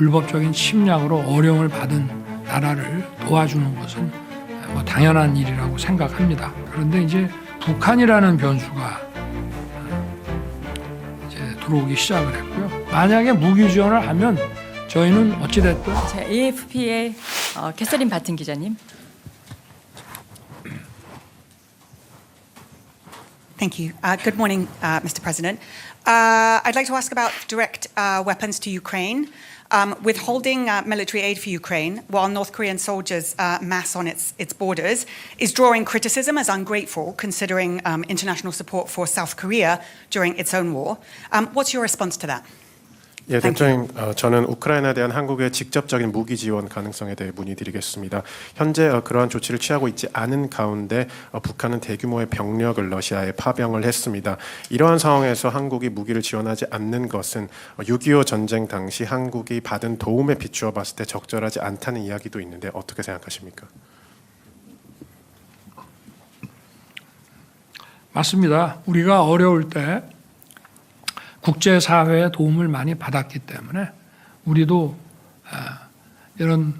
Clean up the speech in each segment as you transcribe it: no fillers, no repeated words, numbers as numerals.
불법적인 침략으로 어려움을 받은 나라를 도와주는 것은 뭐 당연한 일이라고 생각합니다. 그런데 이제 북한이라는 변수가 이제 들어오기 시작을 했고요. 만약에 무기 지원을 하면 저희는 어찌됐든 AFP의 캐서린 바튼 기자님. Thank you. Good morning, Mr. President. I'd like to ask about direct weapons to Ukraine. Withholding military aid for Ukraine while North Korean soldiers mass on its borders is drawing criticism as ungrateful, considering international support for South Korea during its own war. What's your response to that? 예, 대표님, 저는 우크라이나에 대한 한국의 직접적인 무기 지원 가능성에 대해 문의드리겠습니다. 현재 그러한 조치를 취하고 있지 않은 가운데 북한은 대규모의 병력을 러시아에 파병을 했습니다. 이러한 상황에서 한국이 무기를 지원하지 않는 것은 6.25 전쟁 당시 한국이 받은 도움에 비추어 봤을 때 적절하지 않다는 이야기도 있는데 어떻게 생각하십니까? 맞습니다. 우리가 어려울 때 국제사회의 도움을 많이 받았기 때문에 우리도 이런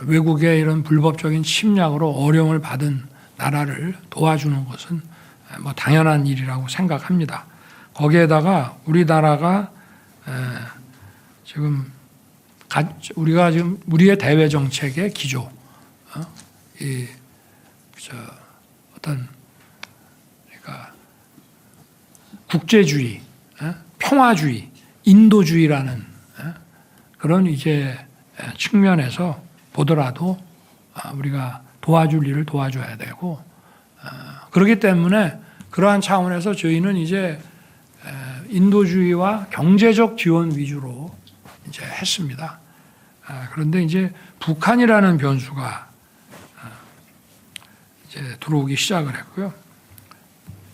외국의 이런 불법적인 침략으로 어려움을 받은 나라를 도와주는 것은 뭐 당연한 일이라고 생각합니다. 거기에다가 우리나라가 지금 우리가 지금 우리의 대외 정책의 기조, 어떤 국제주의, 평화주의, 인도주의라는 그런 이제 측면에서 보더라도 우리가 도와줄 일을 도와줘야 되고 그렇기 때문에 그러한 차원에서 저희는 이제 인도주의와 경제적 지원 위주로 이제 했습니다. 그런데 이제 북한이라는 변수가 이제 들어오기 시작을 했고요.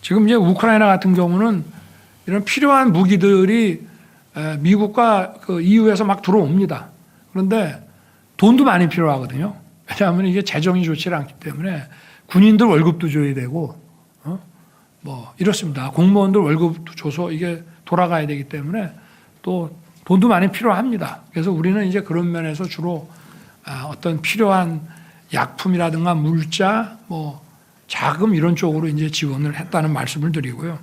지금 이제 우크라이나 같은 경우는 이런 필요한 무기들이 미국과 그 EU에서 막 들어옵니다. 그런데 돈도 많이 필요하거든요. 왜냐하면 이게 재정이 좋지 않기 때문에 군인들 월급도 줘야 되고, 뭐 이렇습니다. 공무원들 월급도 줘서 이게 돌아가야 되기 때문에 또 돈도 많이 필요합니다. 그래서 우리는 이제 그런 면에서 주로 어떤 필요한 약품이라든가 물자, 뭐 자금 이런 쪽으로 이제 지원을 했다는 말씀을 드리고요.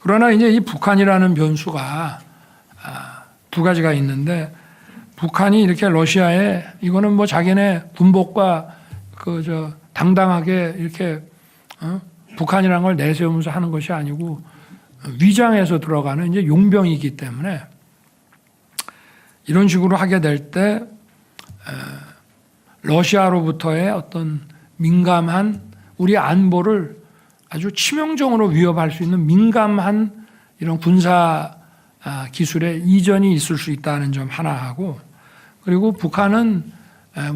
그러나 이제 이 북한이라는 변수가 두 가지가 있는데 북한이 이렇게 러시아에 이거는 뭐 자기네 군복과 당당하게 이렇게 북한이라는 걸 내세우면서 하는 것이 아니고 위장해서 들어가는 이제 용병이기 때문에 이런 식으로 하게 될 때 러시아로부터의 어떤 민감한 우리 안보를 아주 치명적으로 위협할 수 있는 민감한 이런 군사 기술의 이전이 있을 수 있다는 점 하나 하고 그리고 북한은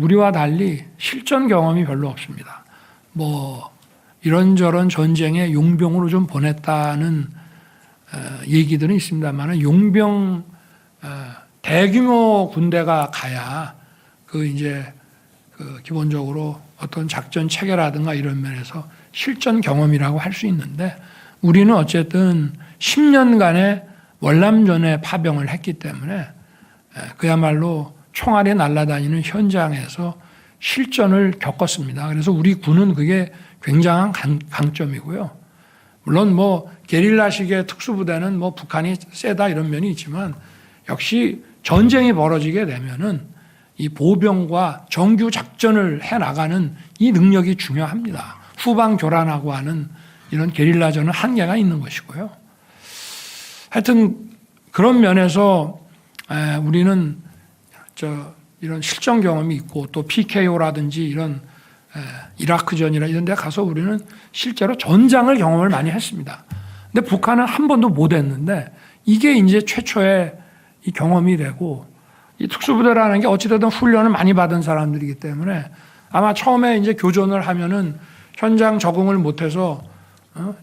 우리와 달리 실전 경험이 별로 없습니다. 뭐 이런저런 전쟁에 용병으로 좀 보냈다는 얘기들은 있습니다만 용병 대규모 군대가 가야 이제 기본적으로 어떤 작전 체계라든가 이런 면에서 실전 경험이라고 할 수 있는데 우리는 어쨌든 10년간의 월남전에 파병을 했기 때문에 그야말로 총알이 날아다니는 현장에서 실전을 겪었습니다. 그래서 우리 군은 그게 굉장한 강점이고요. 물론 뭐 게릴라식의 특수부대는 뭐 북한이 세다 이런 면이 있지만 역시 전쟁이 벌어지게 되면은 이 보병과 정규 작전을 해나가는 이 능력이 중요합니다. 후방 교란하고 하는 이런 게릴라전은 한계가 있는 것이고요. 하여튼 그런 면에서 우리는 이런 실전 경험이 있고 또 PKO라든지 이런 이라크전이나 이런 데 가서 우리는 실제로 전장을 경험을 많이 했습니다. 근데 북한은 한 번도 못 했는데 이게 이제 최초의 이 경험이 되고 이 특수부대라는 게 어찌됐든 훈련을 많이 받은 사람들이기 때문에 아마 처음에 이제 교전을 하면은 현장 적응을 못해서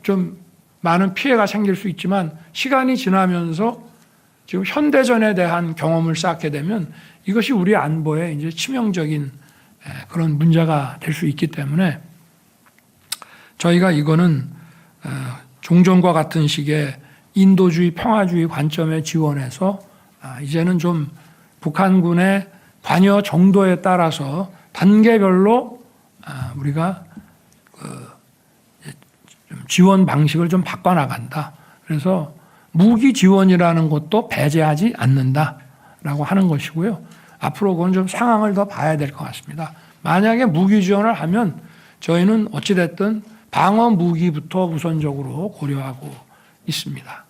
좀 많은 피해가 생길 수 있지만 시간이 지나면서 지금 현대전에 대한 경험을 쌓게 되면 이것이 우리 안보에 이제 치명적인 그런 문제가 될 수 있기 때문에 저희가 이거는 종전과 같은 식의 인도주의, 평화주의 관점에 지원해서 이제는 좀 북한군의 관여 정도에 따라서 단계별로 우리가 좀 지원 방식을 좀 바꿔나간다. 그래서 무기 지원이라는 것도 배제하지 않는다라고 하는 것이고요. 앞으로 그건 좀 상황을 더 봐야 될 것 같습니다. 만약에 무기 지원을 하면 저희는 어찌됐든 방어 무기부터 우선적으로 고려하고 있습니다.